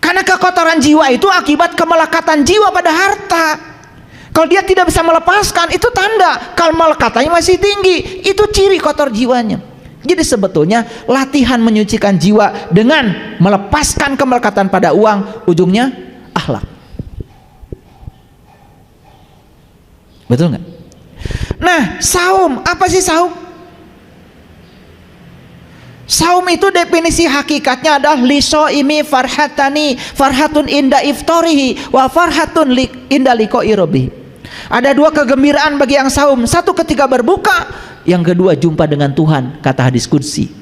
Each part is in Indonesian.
Karena kekotoran jiwa itu akibat kemelekatan jiwa pada harta. Kalau dia tidak bisa melepaskan, itu tanda kalau melekatannya masih tinggi, itu ciri kotor jiwanya. Jadi sebetulnya latihan menyucikan jiwa dengan melepaskan kemelekatan pada uang, ujungnya akhlak. Betul nggak? Nah, saum, apa sih saum? Saum itu definisi hakikatnya adalah lisoimi farhatani, farhatun inda iftorihi wa farhatun inda liqa'i rabbih. Ada dua kegembiraan bagi yang saum, satu ketika berbuka, yang kedua jumpa dengan Tuhan, kata hadis qudsi.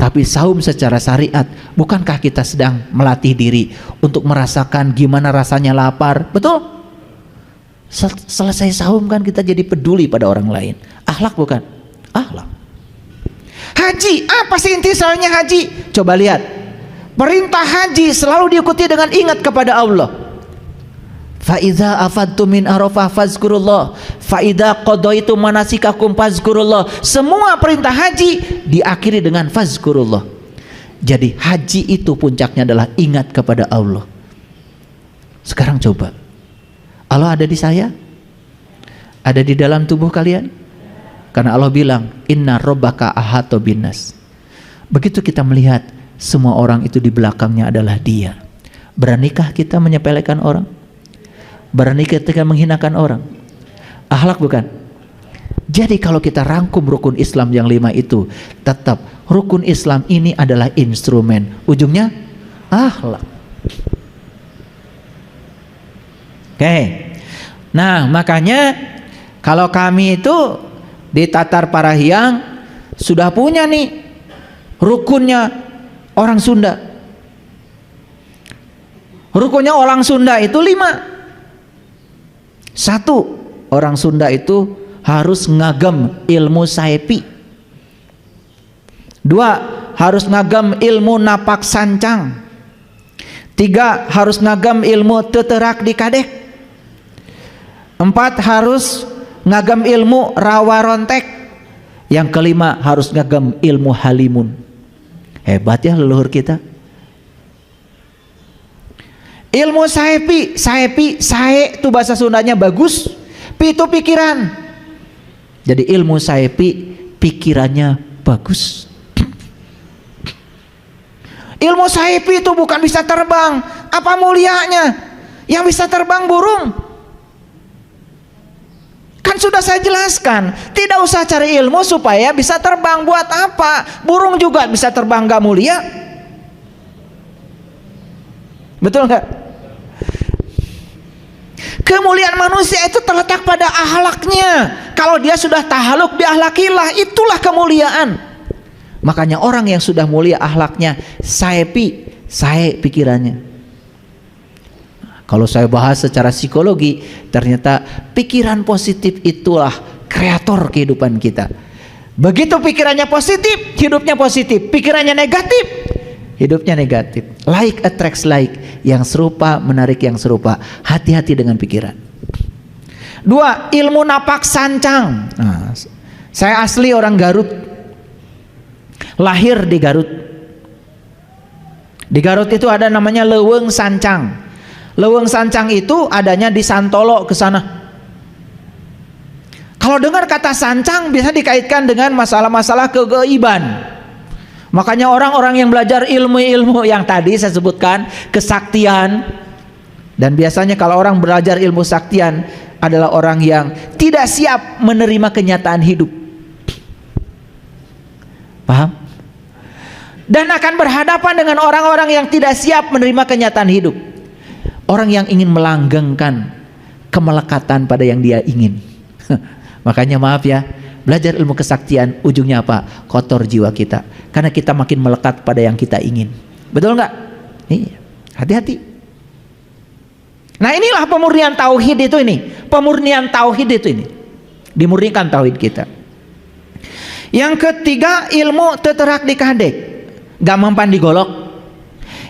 Tapi saum secara syariat, bukankah kita sedang melatih diri untuk merasakan gimana rasanya lapar? Betul? Selesai saum kan kita jadi peduli pada orang lain. Akhlak bukan? Akhlak. Haji, apa sih inti soalnya haji? Coba lihat, perintah haji selalu diikuti dengan ingat kepada Allah. Fa'idha afadtum min arafah fazkurullah, fa'idha qadaitum manasikakum fazkurullah. Semua perintah haji diakhiri dengan fazkurullah. Jadi haji itu puncaknya adalah ingat kepada Allah. Sekarang coba, Allah ada di saya, ada di dalam tubuh kalian. Karena Allah bilang, inna rabbaka ahata binnas. Begitu kita melihat semua orang itu di belakangnya adalah Dia, beranikah kita menyepelekan orang? Beranikah kita menghinakan orang? Akhlak bukan? Jadi kalau kita rangkum rukun Islam yang 5 itu, tetap rukun Islam ini adalah instrumen, ujungnya akhlak. Oke. Nah, makanya kalau kami itu di Tatar Parahiang sudah punya nih rukunnya orang Sunda. Rukunnya orang Sunda itu 5. 1, orang Sunda itu harus ngagem ilmu saepi. 2, harus ngagem ilmu napak sancang. 3, harus ngagem ilmu teterak di kadek. 4, harus ngagem ilmu rawa rontek. Yang kelima, harus ngagem ilmu halimun. Hebat ya leluhur kita. Ilmu saepi, sae itu bahasa Sundanya bagus, pi itu pikiran. Jadi ilmu saepi, pikirannya bagus. Ilmu saepi itu bukan bisa terbang, apa mulianya? Yang bisa terbang burung. Kan sudah saya jelaskan, tidak usah cari ilmu supaya bisa terbang. Buat apa? Burung juga bisa terbang, gak mulia. Betul nggak? Kemuliaan manusia itu terletak pada akhlaknya. Kalau dia sudah tahaluk bi akhlakillah, itulah kemuliaan. Makanya orang yang sudah mulia akhlaknya, sae pikirannya. Kalau saya bahas secara psikologi, ternyata pikiran positif itulah kreator kehidupan kita. Begitu pikirannya positif, hidupnya positif. Pikirannya negatif, hidupnya negatif. Like attracts like, yang serupa menarik yang serupa. Hati-hati dengan pikiran. 2, ilmu napak sancang. Nah, saya asli orang Garut, lahir di Garut. Di Garut itu ada namanya Leuweung Sancang. Leuweung Sancang itu adanya di Santolo ke sana. Kalau dengar kata sancang bisa dikaitkan dengan masalah-masalah kegaiban. Makanya orang-orang yang belajar ilmu-ilmu yang tadi saya sebutkan, kesaktian, dan biasanya kalau orang belajar ilmu saktian adalah orang yang tidak siap menerima kenyataan hidup. Paham? Dan akan berhadapan dengan orang-orang yang tidak siap menerima kenyataan hidup. Orang yang ingin melanggengkan kemelekatan pada yang dia ingin. Makanya maaf ya, belajar ilmu kesaktian ujungnya apa? Kotor jiwa kita. Karena kita makin melekat pada yang kita ingin. Betul nggak? Iya. Hati-hati. Nah inilah pemurnian tauhid itu ini. Pemurnian tauhid itu ini. Dimurnikan tauhid kita. Yang ketiga, ilmu teterak di kadek, gak mempan digolok.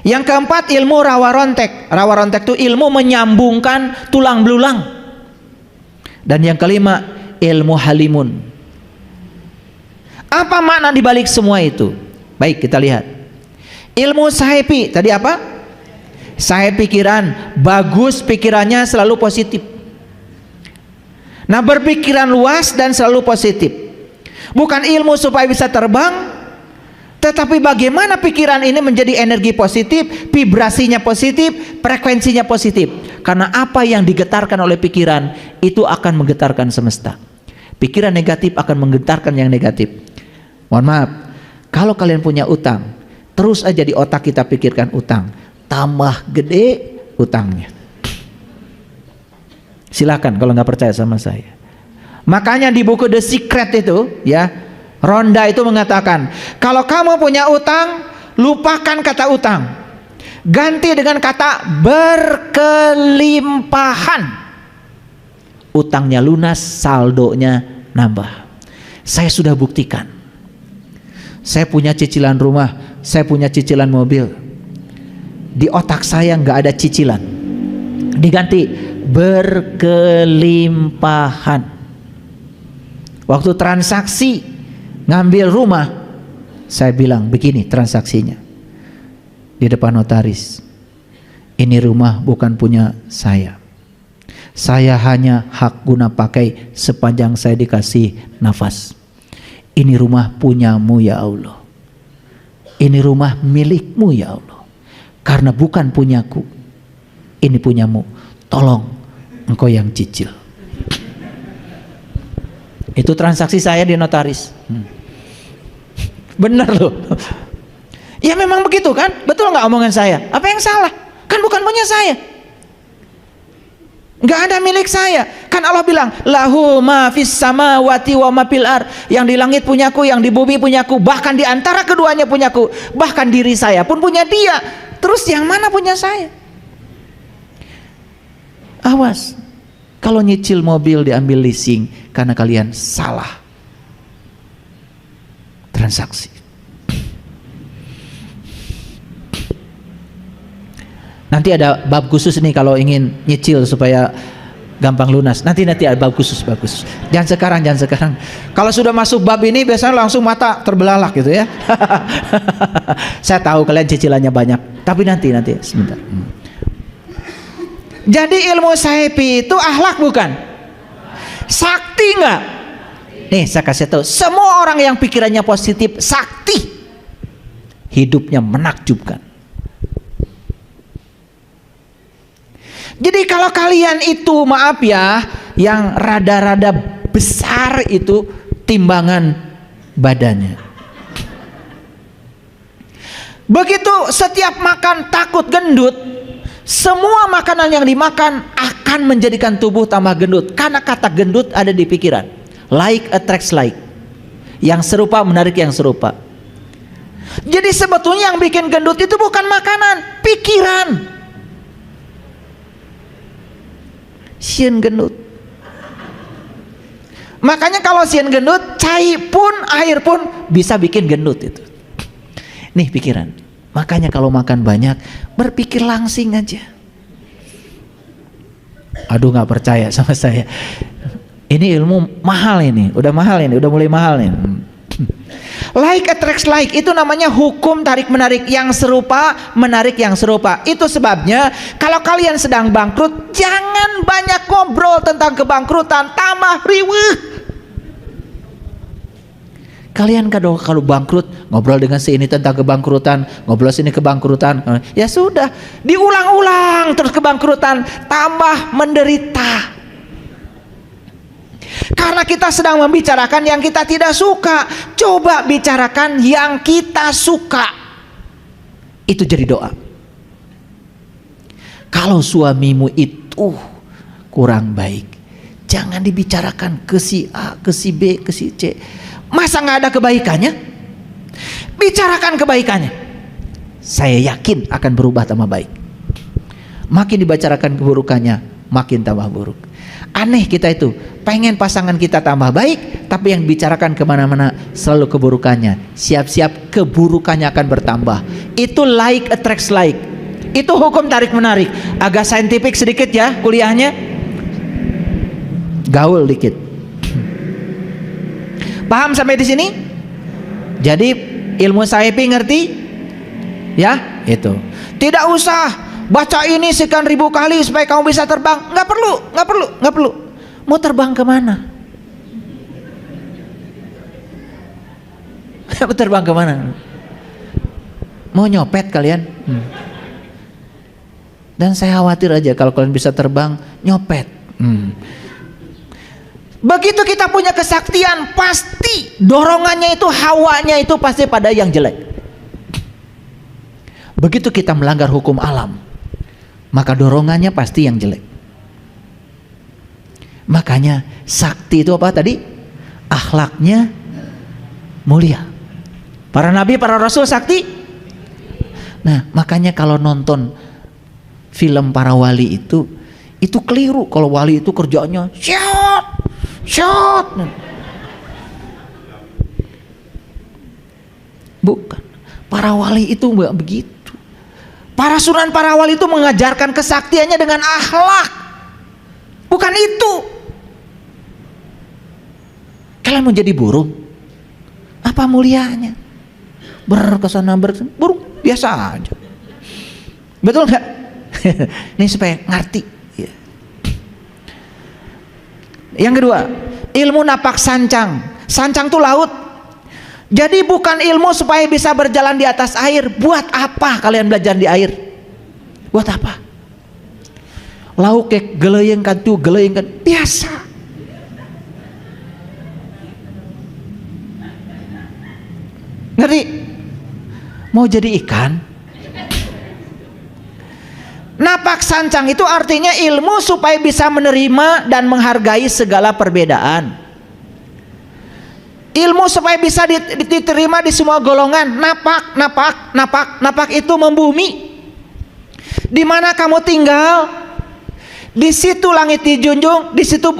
Yang keempat, ilmu rawa rontek. Rawa rontek itu ilmu menyambungkan tulang belulang. Dan yang kelima, ilmu halimun. Apa makna dibalik semua itu? Baik, kita lihat. Ilmu sahepi tadi apa? Saya pikiran bagus, pikirannya selalu positif. Nah, berpikiran luas dan selalu positif. Bukan ilmu supaya bisa terbang, tetapi bagaimana pikiran ini menjadi energi positif, vibrasinya positif, frekuensinya positif. Karena apa yang digetarkan oleh pikiran itu akan menggetarkan semesta. Pikiran negatif akan menggetarkan yang negatif. Mohon maaf, kalau kalian punya utang, terus aja di otak kita pikirkan utang, tambah gede utangnya. Silakan kalau nggak percaya sama saya. Makanya di buku The Secret itu, ya, Ronda itu mengatakan, kalau kamu punya utang, lupakan kata utang, ganti dengan kata berkelimpahan. Utangnya lunas, saldonya nambah. Saya sudah buktikan. Saya punya cicilan rumah, saya punya cicilan mobil. Di otak saya nggak ada cicilan, diganti berkelimpahan. Waktu transaksi ngambil rumah, saya bilang begini transaksinya di depan notaris, ini rumah bukan punya saya hanya hak guna pakai sepanjang saya dikasih nafas. Ini rumah punyamu ya Allah, ini rumah milikmu ya Allah, karena bukan punyaku, ini punyamu, tolong engkau yang cicil. Itu transaksi saya di notaris. Bener loh. Ya memang begitu kan? Betul nggak omongan saya? Apa yang salah? Kan bukan punya saya, nggak ada milik saya. Kan Allah bilang, lahu ma fis samawati wa ma fil ard. Yang di langit punyaku, yang di bumi punyaku, bahkan di antara keduanya punyaku, bahkan diri saya pun punya dia. Terus yang mana punya saya? Awas kalau nyicil mobil diambil leasing karena kalian salah transaksi. Nanti ada bab khusus nih kalau ingin nyicil supaya gampang lunas. Nanti ada bab khusus, bagus. Jangan sekarang. Kalau sudah masuk bab ini biasanya langsung mata terbelalak gitu ya. Saya tahu kalian cicilannya banyak, tapi nanti sebentar. Jadi ilmu sahipi itu akhlak bukan? Sakti enggak? Nih saya kasih tahu, semua orang yang pikirannya positif sakti, hidupnya menakjubkan. Jadi kalau kalian itu maaf ya, yang rada-rada besar itu timbangan badannya, begitu setiap makan takut gendut, semua makanan yang dimakan akan menjadikan tubuh tambah gendut. Karena kata gendut ada di pikiran. Like attracts like. Yang serupa menarik yang serupa. Jadi sebetulnya yang bikin gendut itu bukan makanan, pikiran. Sieun gendut. Makanya kalau sieun gendut, cai pun, air pun bisa bikin gendut itu. Nih pikiran. Makanya kalau makan banyak, berpikir langsing aja. Aduh nggak percaya sama saya. Ini ilmu mahal ini, udah mulai mahal nih. Like attracts like, itu namanya hukum tarik menarik, yang serupa menarik yang serupa. Itu sebabnya kalau kalian sedang bangkrut, jangan banyak ngobrol tentang kebangkrutan, tambah riweuh. Kalian kalau bangkrut ngobrol dengan si ini tentang kebangkrutan, ngobrol sini kebangkrutan, ya sudah, diulang-ulang terus kebangkrutan, tambah menderita. Karena kita sedang membicarakan yang kita tidak suka. Coba bicarakan yang kita suka. Itu jadi doa. Kalau suamimu itu kurang baik, jangan dibicarakan ke si A, ke si B, ke si C. Masa nggak ada kebaikannya? Bicarakan kebaikannya. Saya yakin akan berubah tambah baik. Makin dibicarakan keburukannya, makin tambah buruk. Aneh kita itu, pengen pasangan kita tambah baik, tapi yang dibicarakan kemana-mana selalu keburukannya. Siap-siap keburukannya akan bertambah. Itu like attracts like. Itu hukum tarik menarik. Agak saintifik sedikit ya kuliahnya, gaul dikit. Paham sampai di sini? Jadi ilmu sahipi ngerti? Ya, itu. Tidak usah baca ini sekian ribu kali supaya kamu bisa terbang. Nggak perlu. Mau terbang kemana? Mau terbang kemana? Mau nyopet kalian? Dan saya khawatir aja kalau kalian bisa terbang nyopet. Begitu kita punya kesaktian, pasti dorongannya itu, hawanya itu pasti pada yang jelek. Begitu kita melanggar hukum alam, maka dorongannya pasti yang jelek. Makanya sakti itu apa tadi? Akhlaknya mulia. Para nabi, para rasul sakti. Nah, makanya kalau nonton film para wali itu keliru. Kalau wali itu kerjanya shot. Bukan. Para wali itu enggak begitu. Para sunan, para wali itu mengajarkan kesaktiannya dengan akhlak. Bukan itu. Kalian mau jadi burung? Apa mulianya? Berkesana burung biasa aja. Betul nggak? Ini supaya ngerti. Yang kedua, ilmu napak sancang. Sancang itu laut. Jadi bukan ilmu supaya bisa berjalan di atas air. Buat apa kalian belajar di air? Buat apa? Lauk kayak geleyengkan biasa. Ngerti? Mau jadi ikan? Napak sancang itu artinya ilmu supaya bisa menerima dan menghargai segala perbedaan. Ilmu supaya bisa diterima di semua golongan. Napak itu membumi. Di mana kamu tinggal, di situ langit dijunjung, di situ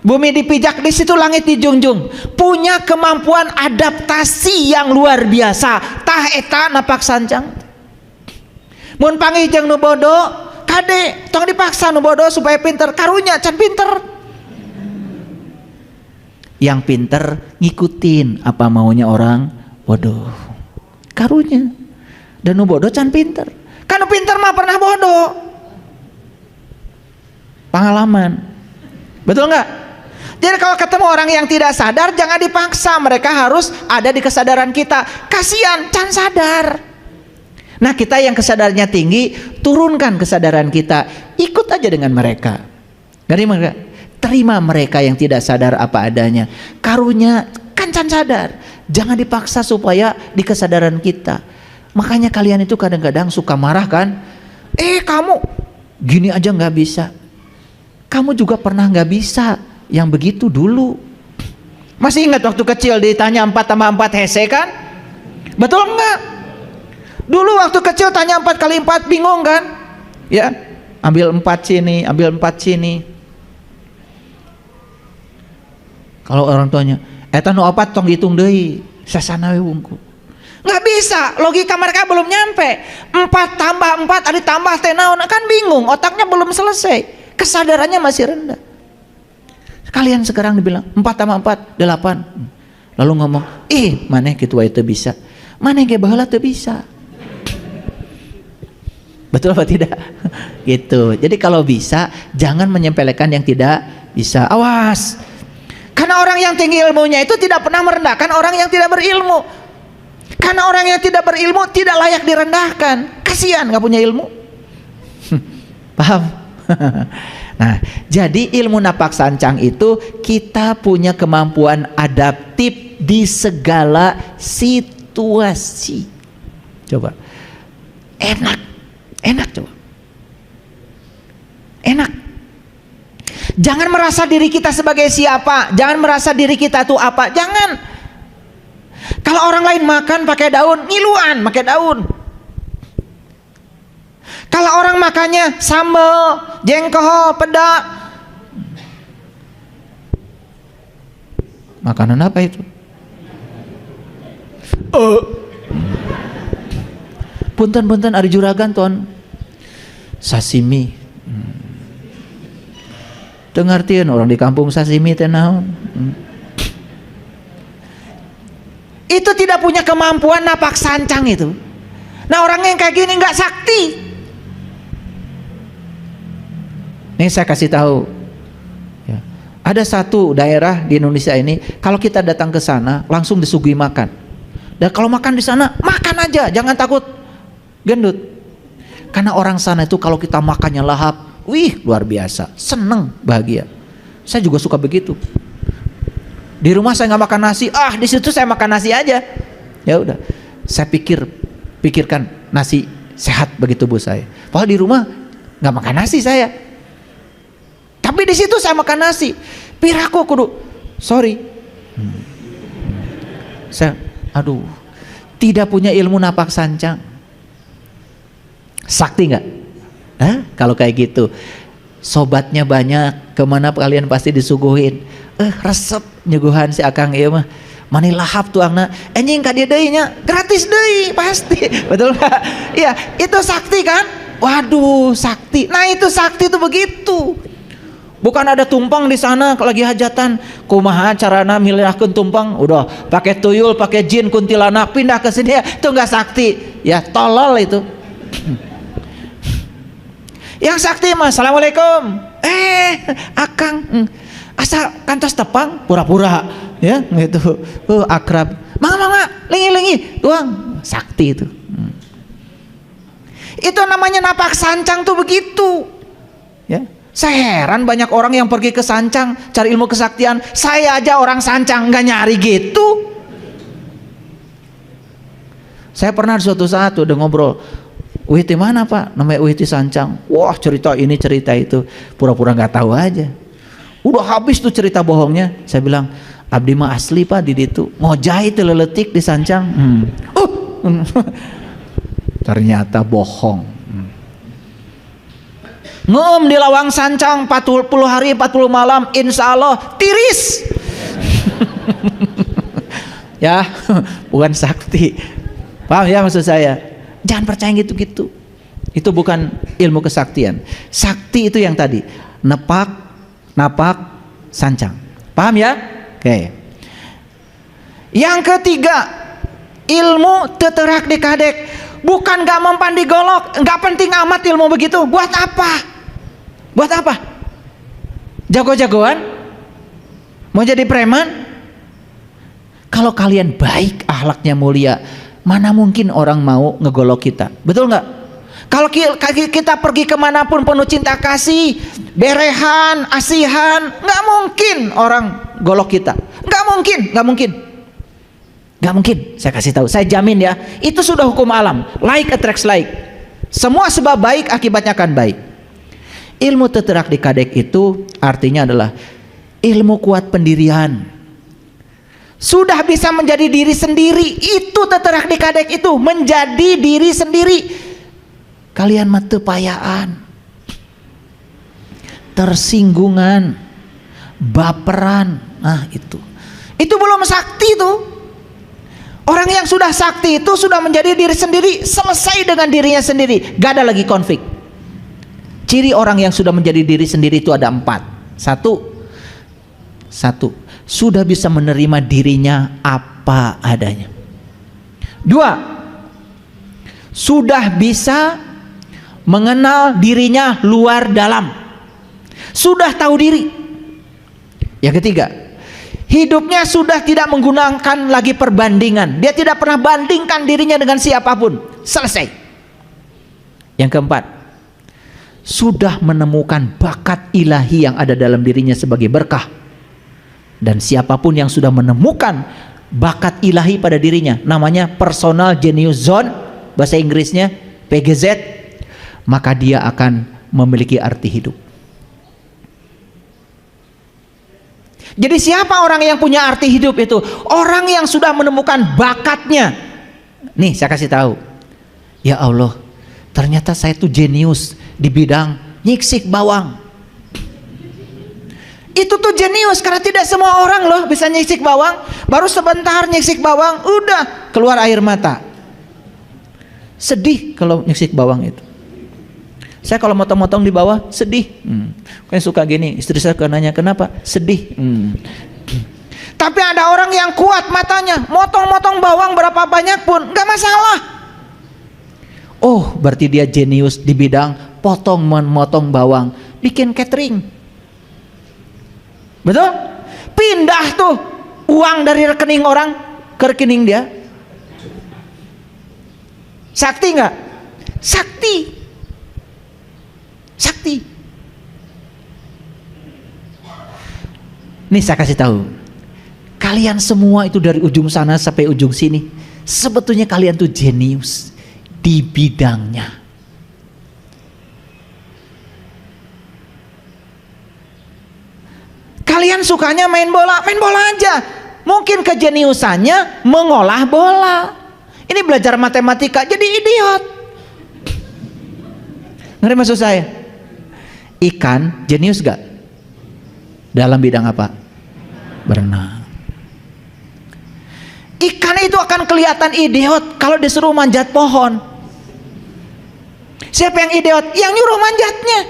bumi dipijak, di situ langit dijunjung. Punya kemampuan adaptasi yang luar biasa. Tah eta napak sancang. Mun panggih jeung nu bodo, kade tong dipaksa nu bodo supaya pinter, karunya can pinter. Yang pinter ngikutin apa maunya orang bodoh, karunya. Dan nu bodoh can pinter. Kan nu pinter mah pernah bodoh. Pengalaman. Betul nggak? Jadi kalau ketemu orang yang tidak sadar, jangan dipaksa, mereka harus ada di kesadaran kita. Kasihan, can sadar. Nah, kita yang kesadarannya tinggi, turunkan kesadaran kita, ikut aja dengan mereka. Terima mereka yang tidak sadar apa adanya. Karunya kan can sadar. Jangan dipaksa supaya di kesadaran kita. Makanya kalian itu kadang-kadang suka marah kan? Kamu gini aja nggak bisa. Kamu juga pernah nggak bisa yang begitu dulu. Masih ingat waktu kecil ditanya 4 tambah 4 hese kan? Betul nggak? Dulu waktu kecil tanya 4 kali 4 bingung kan? Ya, ambil 4 sini, ambil 4 sini. Kalau orang tuanya, eta nu 4 tong dihitung deui, sasana we wungkul. Nggak bisa, logika mereka belum nyampe. 4 tambah 4 ada tambah teh naon, kan bingung, otaknya belum selesai. Kesadarannya masih rendah. Kalian sekarang dibilang 4 tambah 4 8. Lalu ngomong, maneh kitu wae teu bisa. Maneh ge baheula teu bisa. Betul apa tidak? Gitu. Jadi kalau bisa, jangan menyepelekan yang tidak bisa. Awas. Karena orang yang tinggi ilmunya itu tidak pernah merendahkan orang yang tidak berilmu. Karena orang yang tidak berilmu tidak layak direndahkan. Kasihan nggak punya ilmu. Paham? Nah, jadi ilmu napak sancang itu kita punya kemampuan adaptif di segala situasi. Coba. Enak coba. Enak. Jangan merasa diri kita sebagai siapa. Jangan merasa diri kita tuh apa. Jangan. Kalau orang lain makan pakai daun, ngiluan pakai daun. Kalau orang makannya sambal, jengkol, peda. Makanan apa itu? Punten-punten ari juragan ton sashimi. Teu ngartieun orang di kampung sashimi teh naon. Itu tidak punya kemampuan napak sancang itu. Nah, orang yang kayak gini nggak sakti. Nih saya kasih tahu. Ya. Ada satu daerah di Indonesia ini, kalau kita datang ke sana langsung disuguhi makan. Dan kalau makan di sana, makan aja, jangan takut gendut. Karena orang sana itu kalau kita makannya lahap, wih luar biasa, seneng, bahagia. Saya juga suka begitu. Di rumah saya nggak makan nasi, di situ saya makan nasi aja. Ya udah, saya pikirkan nasi sehat bagi tubuh saya. Padahal di rumah nggak makan nasi saya. Tapi di situ saya makan nasi. Piraku kudu, sorry. Saya, tidak punya ilmu napak sancang. Sakti nggak? Kalau kayak gitu, sobatnya banyak, kemana kalian pasti disuguhin. Resep nyuguhan si akang ieu mah. Mani lahap tuangna, anjing ka dieu deui nya, gratis deui pasti. Betul nggak? Iya, itu sakti kan? Waduh, sakti. Nah, itu sakti itu begitu. Bukan ada tumpeng di sana lagi hajatan, kumaha carana milihkeun tumpeng, udah pakai tuyul, pakai jin, kuntilanak pindah ke sini, itu enggak sakti. Ya tolol itu. Yang sakti mah assalamualaikum. Akang asa kantos tepang pura-pura ya gitu. Akrab. Mangga lingi-lingi tuang sakti itu. Itu namanya napak sancang tuh begitu. Ya. Saya heran banyak orang yang pergi ke sancang cari ilmu kesaktian. Saya aja orang sancang nggak nyari gitu. Saya pernah suatu saat udah ngobrol, Wihti mana pak? Namanya Wihti Sancang. Wah cerita ini cerita itu, pura-pura nggak tahu aja. Udah habis tuh cerita bohongnya. Saya bilang, abdi mah asli pak di situ. Ngojai teu leuletik di Sancang. Ternyata bohong. Ngom di lawang Sancang 40 hari 40 malam, insya Allah tiris. Ya, bukan sakti. Paham ya maksud saya? Jangan percaya gitu-gitu. Itu bukan ilmu kesaktian. Sakti itu yang tadi, napak, sancang. Paham ya? Oke. Yang ketiga, ilmu teterak dikadek. Bukan gak mempan digolok, gak penting amat ilmu begitu. Buat apa? Buat apa? Jago-jagoan? Mau jadi preman? Kalau kalian baik, akhlaknya mulia, mana mungkin orang mau ngegolok kita? Betul nggak? Kalau kita pergi kemanapun penuh cinta kasih, berehan, asihan, nggak mungkin orang golok kita. Nggak mungkin. Saya kasih tahu, saya jamin ya. Itu sudah hukum alam. Like attracts like. Semua sebab baik akibatnya akan baik. Ilmu teterak dikadek itu artinya adalah ilmu kuat pendirian. Sudah bisa menjadi diri sendiri. Itu teterak dikadek itu, menjadi diri sendiri. Kalian mah teu payaan, tersinggungan, baperan. Nah itu belum sakti tuh. Orang yang sudah sakti itu sudah menjadi diri sendiri, selesai dengan dirinya sendiri, gak ada lagi konflik. Ciri orang yang sudah menjadi diri sendiri itu ada 4. Satu, sudah bisa menerima dirinya apa adanya. 2, sudah bisa mengenal dirinya luar dalam, sudah tahu diri. Yang ketiga, hidupnya sudah tidak menggunakan lagi perbandingan. Dia tidak pernah bandingkan dirinya dengan siapapun. Selesai. Yang keempat, sudah menemukan bakat ilahi yang ada dalam dirinya sebagai berkah. Dan siapapun yang sudah menemukan bakat ilahi pada dirinya, namanya personal genius zone, bahasa Inggrisnya PGZ, maka dia akan memiliki arti hidup. Jadi siapa orang yang punya arti hidup itu? Orang yang sudah menemukan bakatnya. Nih saya kasih tahu. Ya Allah, ternyata saya tuh jenius di bidang nyiksik bawang. Itu tuh jenius, karena tidak semua orang loh bisa nyiksik bawang. Baru sebentar nyiksik bawang, udah keluar air mata. Sedih kalau nyiksik bawang itu. Saya kalau motong-motong di bawah sedih. Kayak suka gini, istri saya nanya kenapa? Sedih. Tapi ada orang yang kuat matanya, motong-motong bawang berapa banyak pun nggak masalah. Oh, berarti dia jenius di bidang motong bawang. bikin catering. Betul? Pindah tuh uang dari rekening orang ke rekening dia. Sakti nggak? Sakti. Sakti. Nih saya kasih tahu. Kalian semua itu dari ujung sana sampai ujung sini, sebetulnya kalian tuh jenius di bidangnya. Kalian sukanya main bola aja. Mungkin kejeniusannya mengolah bola. Ini belajar matematika jadi idiot. Ngerti maksud saya? Ikan jenius gak? Dalam bidang apa? Berenang. Ikan itu akan kelihatan idiot kalau disuruh manjat pohon. Siapa yang idiot? Yang nyuruh manjatnya.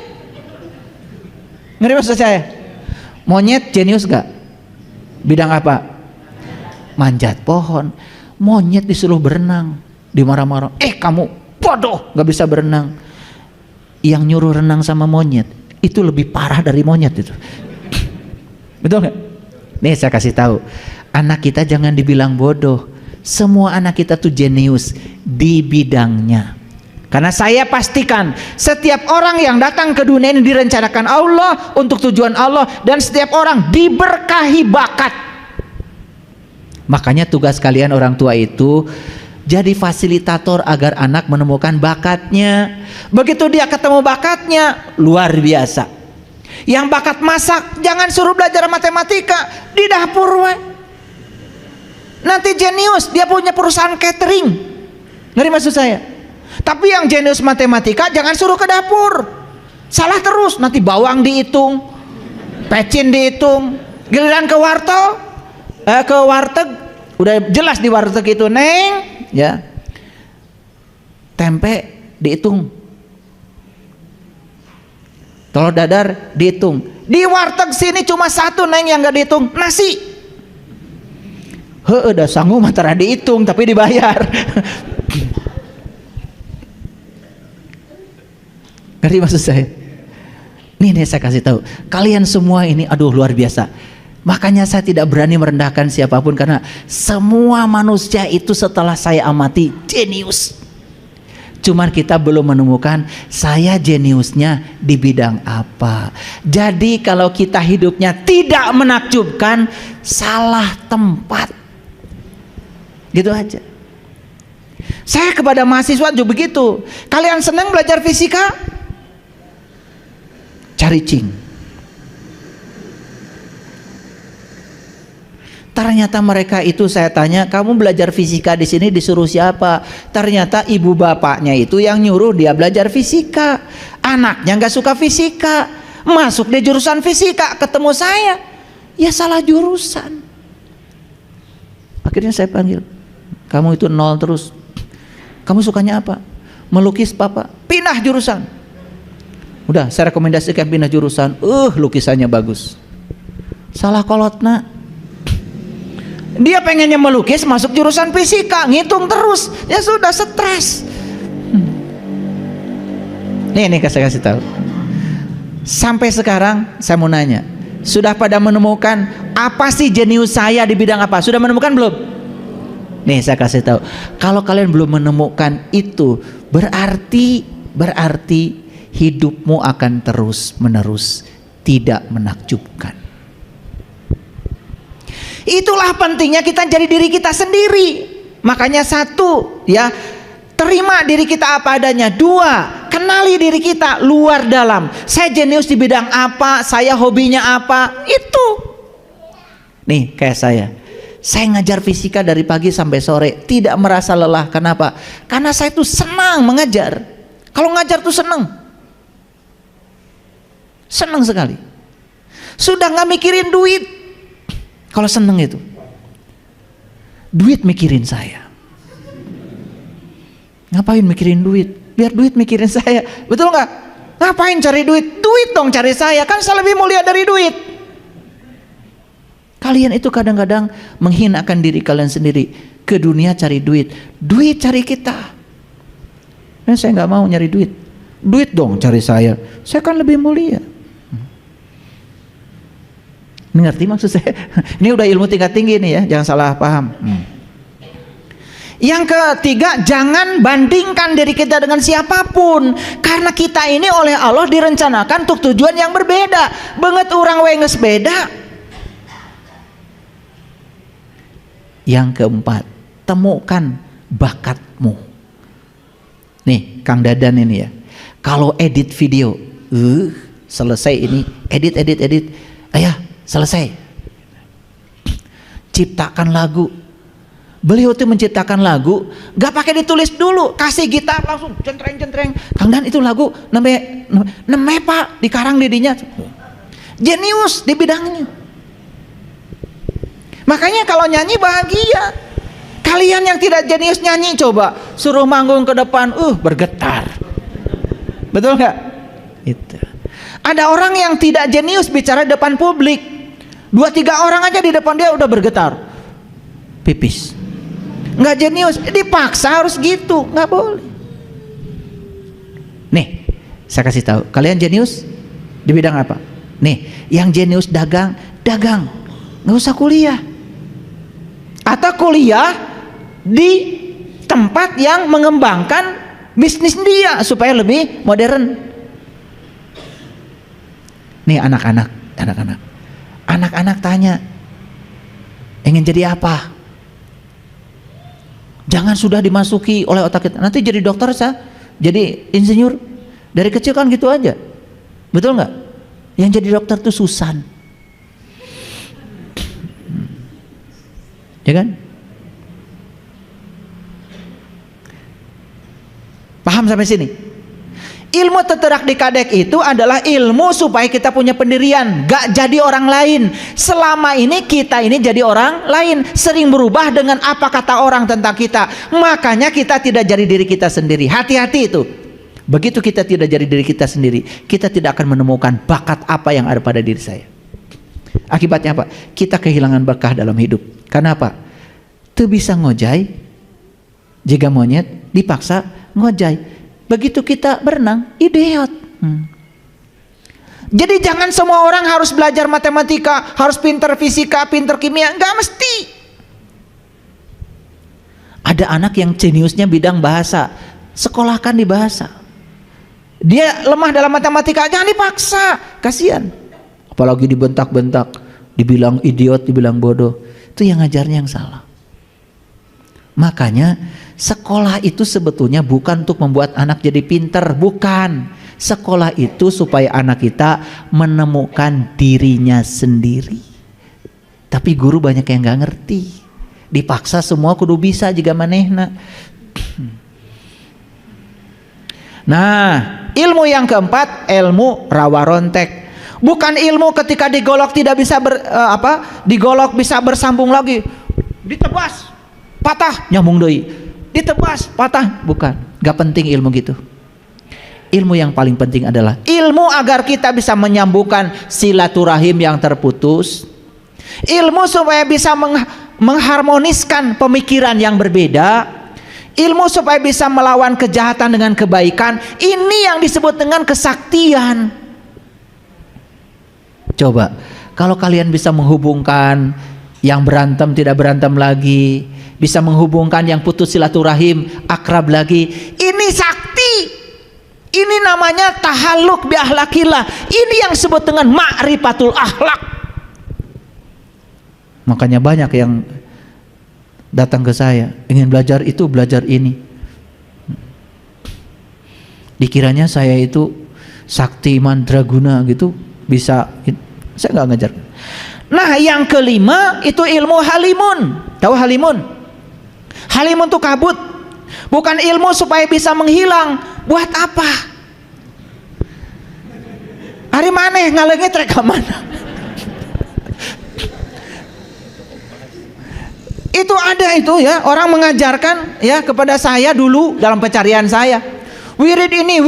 Ngerti maksud saya? Monyet jenius gak? Bidang apa? Manjat pohon. Monyet disuruh berenang, dimarah-marah. Kamu bodoh, gak bisa berenang. Yang nyuruh renang sama monyet itu lebih parah dari monyet itu. Betul gak? Nih saya kasih tahu, anak kita jangan dibilang bodoh. Semua anak kita tuh jenius di bidangnya. Karena saya pastikan setiap orang yang datang ke dunia ini direncanakan Allah untuk tujuan Allah, dan setiap orang diberkahi bakat. Makanya tugas kalian orang tua itu jadi fasilitator agar anak menemukan bakatnya. Begitu dia ketemu bakatnya, luar biasa. Yang bakat masak, jangan suruh belajar matematika di dapur we. Nanti jenius, dia punya perusahaan catering. Ngerti maksud saya? Tapi yang jenius matematika jangan suruh ke dapur. Salah terus, nanti bawang dihitung, pecin dihitung. Giliran ke warteg, udah jelas di warteg itu neng, ya. Tempe dihitung. Telur dadar dihitung. Di warteg sini cuma satu neng yang gak dihitung, nasi. Udah sanggup antara dihitung tapi dibayar. Ngerti maksud saya? Nih saya kasih tahu, kalian semua ini aduh luar biasa. Makanya saya tidak berani merendahkan siapapun, karena semua manusia itu setelah saya amati jenius. Cuman kita belum menemukan saya jeniusnya di bidang apa. Jadi kalau kita hidupnya tidak menakjubkan, salah tempat. Gitu aja. Saya kepada mahasiswa juga begitu. Kalian senang belajar fisika? Cari cing. Ternyata mereka itu saya tanya, kamu belajar fisika di sini disuruh siapa? Ternyata ibu bapaknya itu yang nyuruh dia belajar fisika. Anaknya nggak suka fisika, masuk di jurusan fisika, ketemu saya, ya salah jurusan. Akhirnya saya panggil, kamu itu nol terus. Kamu sukanya apa? Melukis papa. Pindah jurusan. Udah saya rekomendasikan pindah jurusan. Lukisannya bagus. Salah kolot nak. Dia pengennya melukis, masuk jurusan fisika, ngitung terus, ya sudah stres. Nih saya kasih tahu. Sampai sekarang saya mau nanya, sudah pada menemukan apa sih jenius saya di bidang apa? Sudah menemukan belum? Nih saya kasih tahu. Kalau kalian belum menemukan itu, berarti hidupmu akan terus menerus tidak menakjubkan. Itulah pentingnya kita jadi diri kita sendiri. Makanya satu, ya, terima diri kita apa adanya. Dua, kenali diri kita luar dalam. Saya jenius di bidang apa, saya hobinya apa, itu. Nih kayak saya ngajar fisika dari pagi sampai sore, tidak merasa lelah. Kenapa? Karena saya tuh senang mengajar. Kalau ngajar tuh senang sekali. Sudah nggak mikirin duit. Kalau seneng itu, duit mikirin saya. Ngapain mikirin duit? Biar duit mikirin saya, betul nggak? Ngapain cari duit? Duit dong cari saya, kan saya lebih mulia dari duit. Kalian itu kadang-kadang menghinakan diri kalian sendiri. Ke dunia cari duit, duit cari kita. Saya nggak mau nyari duit. Duit dong cari saya kan lebih mulia. Ini ngerti maksud saya? Ini udah ilmu tingkat tinggi nih ya, jangan salah paham. Yang ketiga, jangan bandingkan diri kita dengan siapapun, karena kita ini oleh Allah direncanakan untuk tujuan yang berbeda. Banget orang wenges beda. Yang keempat, temukan bakatmu. Nih Kang Dadan ini ya, kalau edit video, selesai ini edit, ayah selesai. Ciptakan lagu. Beliau tuh menciptakan lagu, gak pakai ditulis dulu, kasih gitar langsung centreng. Kang Dan itu lagu neme pak dikarang didinya. Jenius di bidangnya. Makanya kalau nyanyi bahagia. Kalian yang tidak jenius nyanyi, coba suruh manggung ke depan, bergetar. Betul nggak? Itu. Ada orang yang tidak jenius bicara di depan publik, 2-3 orang aja di depan dia udah bergetar, pipis. Nggak jenius, dipaksa harus gitu, nggak boleh. Nih, saya kasih tahu, kalian jenius di bidang apa? Nih, yang jenius dagang, nggak usah kuliah, atau kuliah di tempat yang mengembangkan bisnis dia supaya lebih modern. Nih anak-anak tanya, ingin jadi apa? Jangan sudah dimasuki oleh otak kita, nanti jadi dokter sah, jadi insinyur. Dari kecil kan gitu aja, betul nggak? Yang jadi dokter tuh Susan, ya kan? Paham sampai sini? Ilmu teterak dikadek itu adalah ilmu supaya kita punya pendirian, gak jadi orang lain. Selama ini kita ini jadi orang lain, sering berubah dengan apa kata orang tentang kita. Makanya kita tidak jadi diri kita sendiri. Hati-hati itu. Begitu kita tidak jadi diri kita sendiri, kita tidak akan menemukan bakat apa yang ada pada diri saya. Akibatnya apa? Kita kehilangan berkah dalam hidup. Karena apa? Tuh bisa ngojai, jika monyet dipaksa ngojai. Begitu kita berenang, idiot. Jadi jangan semua orang harus belajar matematika, harus pinter fisika, pinter kimia, nggak mesti. Ada anak yang jeniusnya bidang bahasa, sekolahkan di bahasa. Dia lemah dalam matematika, jangan dipaksa, kasihan. Apalagi dibentak-bentak, dibilang idiot, dibilang bodoh, itu yang ngajarnya yang salah. Makanya sekolah itu sebetulnya bukan untuk membuat anak jadi pinter, bukan. Sekolah itu supaya anak kita menemukan dirinya sendiri. Tapi guru banyak yang gak ngerti, dipaksa semua kudu bisa jika manehna. Nah, ilmu yang keempat, ilmu rawa rontek. Bukan ilmu ketika digolok tidak bisa digolok bisa bersambung lagi, ditebas patah nyambung deui, ditebas patah, bukan. Gak penting ilmu gitu. Ilmu yang paling penting adalah ilmu agar kita bisa menyambungkan silaturahim yang terputus, ilmu supaya bisa mengharmoniskan pemikiran yang berbeda, ilmu supaya bisa melawan kejahatan dengan kebaikan. Ini yang disebut dengan kesaktian. Coba kalau kalian bisa menghubungkan yang berantem tidak berantem lagi, bisa menghubungkan yang putus silaturahim akrab lagi, ini sakti. Ini namanya tahalluk bi akhlakillah. Ini yang disebut dengan ma'rifatul akhlak. Makanya banyak yang datang ke saya ingin belajar itu, belajar ini, dikiranya saya itu sakti mandraguna gitu, bisa. Saya nggak ngajar. Nah, yang kelima itu ilmu halimun. Tahu halimun? Halimun itu kabut. Bukan ilmu supaya bisa menghilang. Buat apa? Hari maneh ngalengit rek ka mana? Itu ada itu ya, orang mengajarkan ya kepada saya dulu dalam pencarian saya. Wirid ini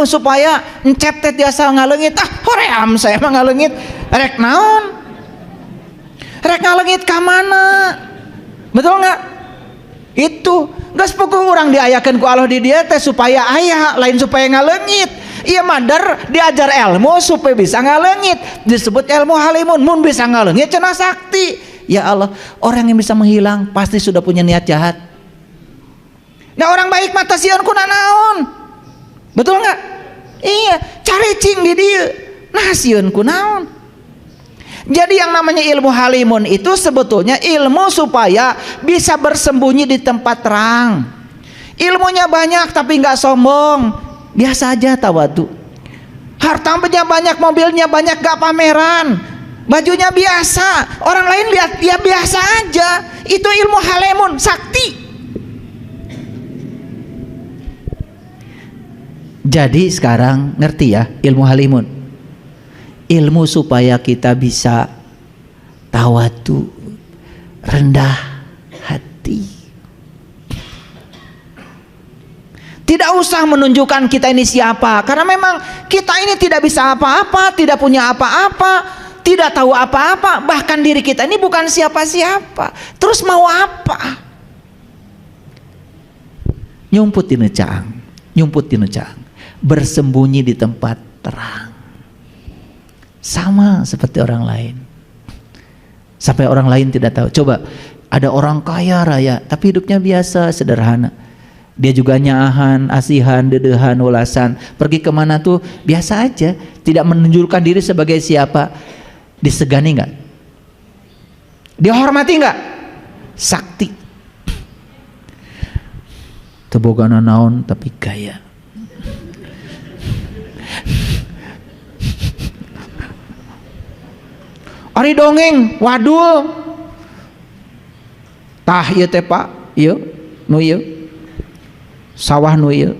supaya enceptet biasa ngalengit. Hoream saya mah ngalengit rek naon? Rek ngalengit ka mana? Betul nggak? Itu geus puguh urang diayakeun ku Allah di dieu teh supaya aya, lain supaya ngalengit. Iya madar diajar ilmu supaya bisa ngalengit, disebut ilmu halimun. Mun bisa ngalengit cenah sakti. Ya Allah, orang yang bisa menghilang pasti sudah punya niat jahat. Nah orang baik mata sieun kuna naon? Betul nggak? Iya, cari cing di dia. Nah sieun ku naon? Jadi yang namanya ilmu halimun itu sebetulnya ilmu supaya bisa bersembunyi di tempat terang. Ilmunya banyak tapi nggak sombong, biasa aja tawadu. Hartanya banyak, mobilnya banyak, gak pameran. Bajunya biasa, orang lain lihat dia biasa aja. Itu ilmu halimun, sakti. Jadi sekarang ngerti ya ilmu halimun. Ilmu supaya kita bisa tawadu, rendah hati. Tidak usah menunjukkan kita ini siapa, karena memang kita ini tidak bisa apa-apa, tidak punya apa-apa, tidak tahu apa-apa, bahkan diri kita ini bukan siapa-siapa. Terus mau apa? Nyumput di necaang, nyumput di necaang, bersembunyi di tempat terang. Sama seperti orang lain. Sampai orang lain tidak tahu. Coba ada orang kaya raya tapi hidupnya biasa, sederhana. Dia juga nyahan, asihan, dedehan, ulasan. Pergi kemana tuh biasa aja, tidak menunjukkan diri sebagai siapa. Disegani nggak? Dihormati nggak? Sakti. Tebogana naon tapi gaya. Ari dongeng, wadul. Tah ieu teh Pak, ieu, nu ieu. Sawah nu ieu.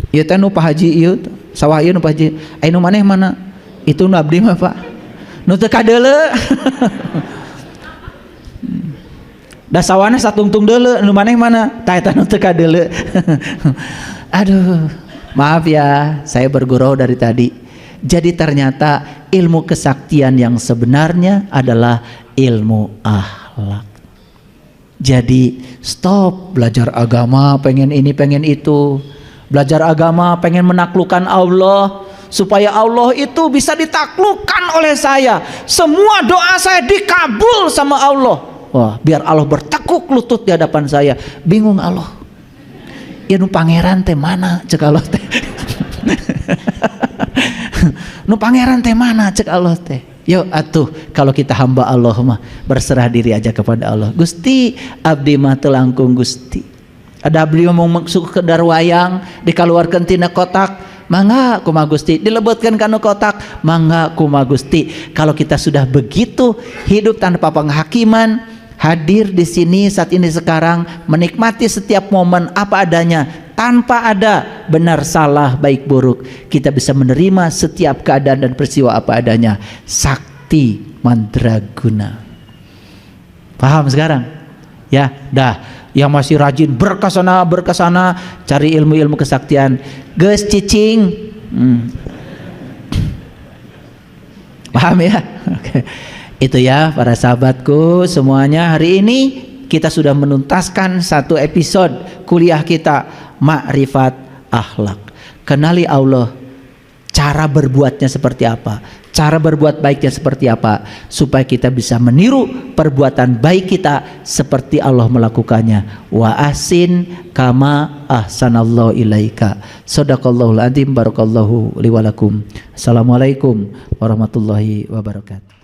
Ieu teh nu Pak Haji ieu, sawah ieu nu Pak Haji. Ai nu maneh mana? Itu nu abdi mah Pak. Nu teu kadeuleu. Da sawana satungtung deuleu, nu maneh mana? Tah eta nu teu kadeuleu. Aduh. Maaf ya, saya bergurau dari tadi. Jadi ternyata ilmu kesaktian yang sebenarnya adalah ilmu akhlak. Jadi stop belajar agama pengen ini pengen itu. Belajar agama pengen menaklukkan Allah, supaya Allah itu bisa ditaklukkan oleh saya. Semua doa saya dikabul sama Allah. Wah, biar Allah bertekuk lutut di hadapan saya. Bingung Allah. Ya nu pangeran teh mana cek Allah teh. Nu pangeran teh mana cek Allah teh. Yuk atuh kalau kita hamba Allah mah berserah diri aja kepada Allah. Gusti abdi mah teu langkung Gusti. Ada abdi mau masuk ke darwayang dikeluarkan tina kotak, mangga kumaha Gusti. Dilebetkeun kana kotak, mangga kumaha Gusti. Kalau kita sudah begitu hidup tanpa penghakiman, hadir di sini saat ini sekarang, menikmati setiap momen apa adanya tanpa ada benar salah baik buruk, kita bisa menerima setiap keadaan dan peristiwa apa adanya. Sakti mandraguna. Paham sekarang? Ya, dah. Yang masih rajin berkesana cari ilmu-ilmu kesaktian, geus cicing. Paham ya? Oke. Itu ya para sahabatku semuanya, hari ini kita sudah menuntaskan satu episode kuliah kita Ma'rifat Akhlak. Kenali Allah, cara berbuatnya seperti apa, cara berbuat baiknya seperti apa, supaya kita bisa meniru perbuatan baik kita seperti Allah melakukannya. Wa ahsin kama ahsanallahu ilaika. Shadaqallahul adzim. Barakallahu li wa lakum. Assalamualaikum warahmatullahi wabarakatuh.